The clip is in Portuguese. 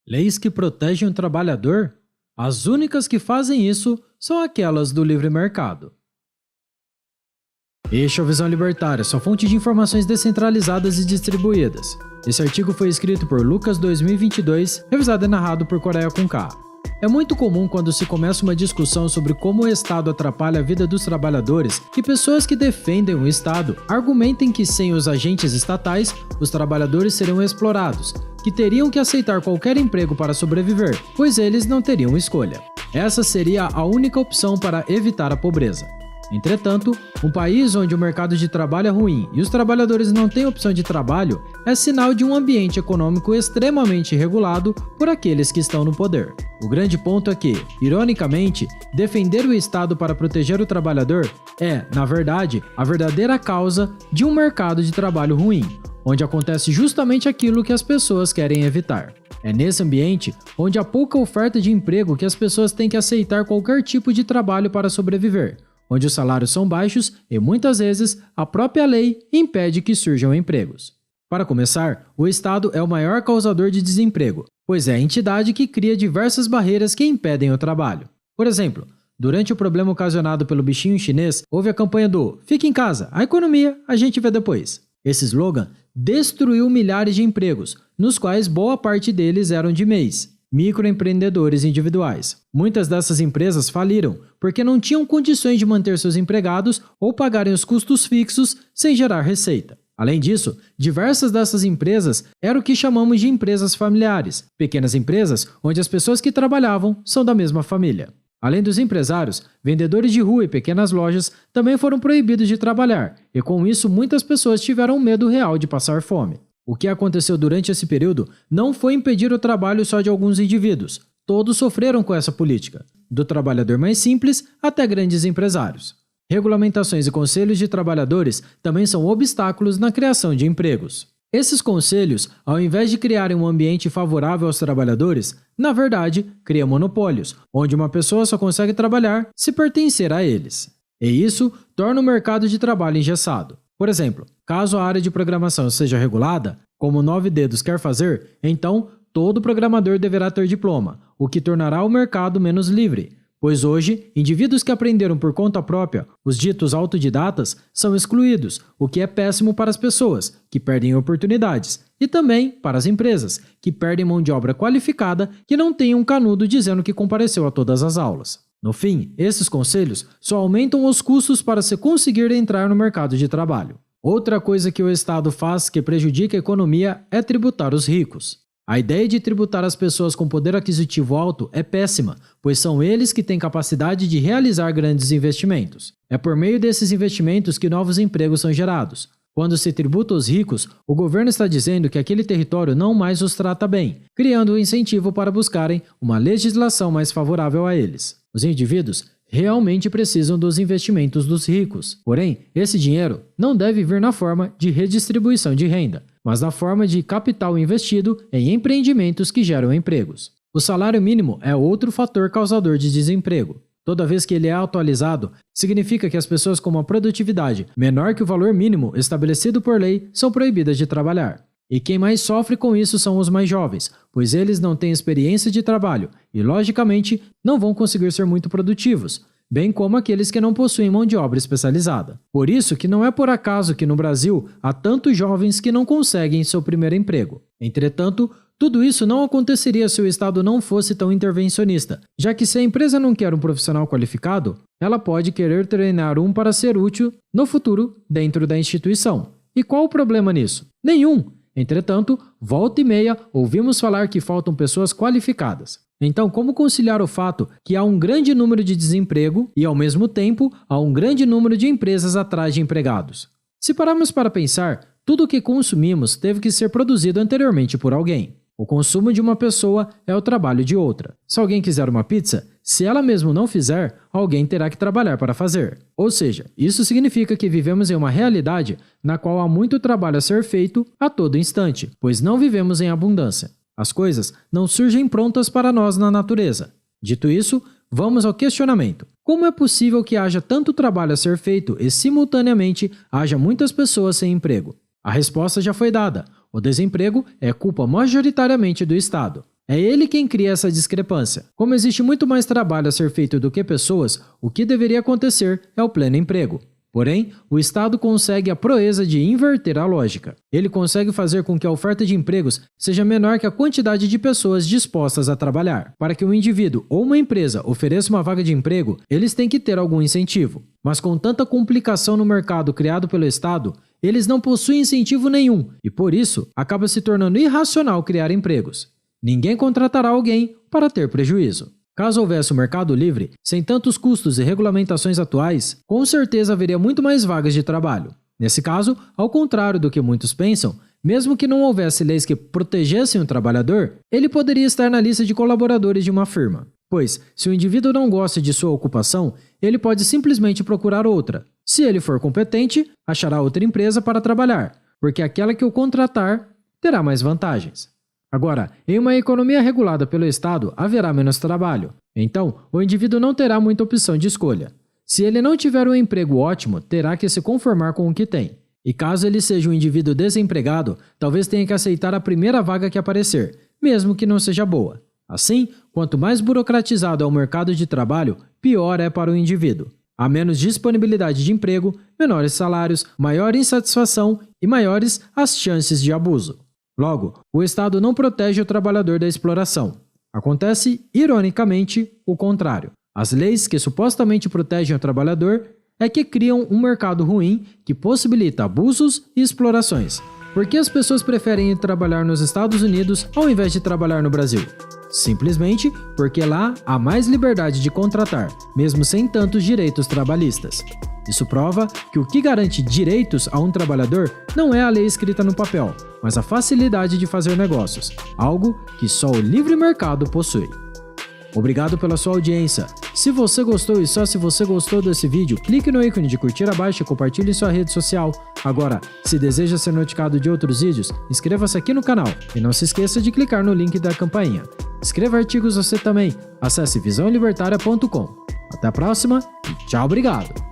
Leis que protegem o trabalhador? As únicas que fazem isso são aquelas do livre mercado. Este é o Visão Libertária, sua fonte de informações descentralizadas e distribuídas. Esse artigo foi escrito por Lucas 2022, revisado e narrado por Coreia com K. É muito comum quando se começa uma discussão sobre como o Estado atrapalha a vida dos trabalhadores que pessoas que defendem o Estado argumentem que sem os agentes estatais, os trabalhadores seriam explorados, que teriam que aceitar qualquer emprego para sobreviver, pois eles não teriam escolha. Essa seria a única opção para evitar a pobreza. Entretanto, um país onde o mercado de trabalho é ruim e os trabalhadores não têm opção de trabalho é sinal de um ambiente econômico extremamente regulado por aqueles que estão no poder. O grande ponto é que, ironicamente, defender o Estado para proteger o trabalhador é, na verdade, a verdadeira causa de um mercado de trabalho ruim, onde acontece justamente aquilo que as pessoas querem evitar. É nesse ambiente onde há pouca oferta de emprego que as pessoas têm que aceitar qualquer tipo de trabalho para sobreviver, onde os salários são baixos e, muitas vezes, a própria lei impede que surjam empregos. Para começar, o Estado é o maior causador de desemprego, pois é a entidade que cria diversas barreiras que impedem o trabalho. Por exemplo, durante o problema ocasionado pelo bichinho chinês, houve a campanha do "Fique em casa, a economia a gente vê depois". Esse slogan destruiu milhares de empregos, nos quais boa parte deles eram de MEIs, microempreendedores individuais. Muitas dessas empresas faliram porque não tinham condições de manter seus empregados ou pagarem os custos fixos sem gerar receita. Além disso, diversas dessas empresas eram o que chamamos de empresas familiares, pequenas empresas onde as pessoas que trabalhavam são da mesma família. Além dos empresários, vendedores de rua e pequenas lojas também foram proibidos de trabalhar, e com isso muitas pessoas tiveram medo real de passar fome. O que aconteceu durante esse período não foi impedir o trabalho só de alguns indivíduos. Todos sofreram com essa política, do trabalhador mais simples até grandes empresários. Regulamentações e conselhos de trabalhadores também são obstáculos na criação de empregos. Esses conselhos, ao invés de criarem um ambiente favorável aos trabalhadores, na verdade, criam monopólios, onde uma pessoa só consegue trabalhar se pertencer a eles. E isso torna o mercado de trabalho engessado. Por exemplo, caso a área de programação seja regulada, como o 9 Dedos quer fazer, então todo programador deverá ter diploma, o que tornará o mercado menos livre, pois hoje, indivíduos que aprenderam por conta própria, os ditos autodidatas, são excluídos, o que é péssimo para as pessoas, que perdem oportunidades, e também para as empresas, que perdem mão de obra qualificada que não tem um canudo dizendo que compareceu a todas as aulas. No fim, esses conselhos só aumentam os custos para se conseguir entrar no mercado de trabalho. Outra coisa que o Estado faz que prejudica a economia é tributar os ricos. A ideia de tributar as pessoas com poder aquisitivo alto é péssima, pois são eles que têm capacidade de realizar grandes investimentos. É por meio desses investimentos que novos empregos são gerados. Quando se tributa os ricos, o governo está dizendo que aquele território não mais os trata bem, criando um incentivo para buscarem uma legislação mais favorável a eles. Os indivíduos realmente precisam dos investimentos dos ricos. Porém, esse dinheiro não deve vir na forma de redistribuição de renda, mas na forma de capital investido em empreendimentos que geram empregos. O salário mínimo é outro fator causador de desemprego. Toda vez que ele é atualizado, significa que as pessoas com uma produtividade menor que o valor mínimo estabelecido por lei são proibidas de trabalhar. E quem mais sofre com isso são os mais jovens, pois eles não têm experiência de trabalho e, logicamente, não vão conseguir ser muito produtivos, bem como aqueles que não possuem mão de obra especializada. Por isso que não é por acaso que no Brasil há tantos jovens que não conseguem seu primeiro emprego. Entretanto, tudo isso não aconteceria se o Estado não fosse tão intervencionista, já que se a empresa não quer um profissional qualificado, ela pode querer treinar um para ser útil no futuro dentro da instituição. E qual o problema nisso? Nenhum! Entretanto, volta e meia ouvimos falar que faltam pessoas qualificadas. Então, como conciliar o fato que há um grande número de desemprego e, ao mesmo tempo, há um grande número de empresas atrás de empregados? Se pararmos para pensar, tudo o que consumimos teve que ser produzido anteriormente por alguém. O consumo de uma pessoa é o trabalho de outra. Se alguém quiser uma pizza, se ela mesmo não fizer, alguém terá que trabalhar para fazer. Ou seja, isso significa que vivemos em uma realidade na qual há muito trabalho a ser feito a todo instante, pois não vivemos em abundância. As coisas não surgem prontas para nós na natureza. Dito isso, vamos ao questionamento. Como é possível que haja tanto trabalho a ser feito e, simultaneamente, haja muitas pessoas sem emprego? A resposta já foi dada. O desemprego é culpa majoritariamente do Estado. É ele quem cria essa discrepância. Como existe muito mais trabalho a ser feito do que pessoas, o que deveria acontecer é o pleno emprego. Porém, o Estado consegue a proeza de inverter a lógica. Ele consegue fazer com que a oferta de empregos seja menor que a quantidade de pessoas dispostas a trabalhar. Para que um indivíduo ou uma empresa ofereça uma vaga de emprego, eles têm que ter algum incentivo. Mas com tanta complicação no mercado criado pelo Estado, eles não possuem incentivo nenhum e, por isso, acaba se tornando irracional criar empregos. Ninguém contratará alguém para ter prejuízo. Caso houvesse um mercado livre, sem tantos custos e regulamentações atuais, com certeza haveria muito mais vagas de trabalho. Nesse caso, ao contrário do que muitos pensam, mesmo que não houvesse leis que protegessem o trabalhador, ele poderia estar na lista de colaboradores de uma firma. Pois, se o indivíduo não gosta de sua ocupação, ele pode simplesmente procurar outra. Se ele for competente, achará outra empresa para trabalhar, porque aquela que o contratar terá mais vantagens. Agora, em uma economia regulada pelo Estado, haverá menos trabalho. Então, o indivíduo não terá muita opção de escolha. Se ele não tiver um emprego ótimo, terá que se conformar com o que tem. E caso ele seja um indivíduo desempregado, talvez tenha que aceitar a primeira vaga que aparecer, mesmo que não seja boa. Assim, quanto mais burocratizado é o mercado de trabalho, pior é para o indivíduo. Há menos disponibilidade de emprego, menores salários, maior insatisfação e maiores as chances de abuso. Logo, o Estado não protege o trabalhador da exploração. Acontece, ironicamente, o contrário. As leis que supostamente protegem o trabalhador é que criam um mercado ruim que possibilita abusos e explorações. Por que as pessoas preferem ir trabalhar nos Estados Unidos ao invés de trabalhar no Brasil? Simplesmente porque lá há mais liberdade de contratar, mesmo sem tantos direitos trabalhistas. Isso prova que o que garante direitos a um trabalhador não é a lei escrita no papel, mas a facilidade de fazer negócios, algo que só o livre mercado possui. Obrigado pela sua audiência. Se você gostou e só se você gostou desse vídeo, clique no ícone de curtir abaixo e compartilhe em sua rede social. Agora, se deseja ser notificado de outros vídeos, inscreva-se aqui no canal e não se esqueça de clicar no link da campainha. Escreva artigos você também. Acesse visãolibertaria.com. Até a próxima e tchau, obrigado!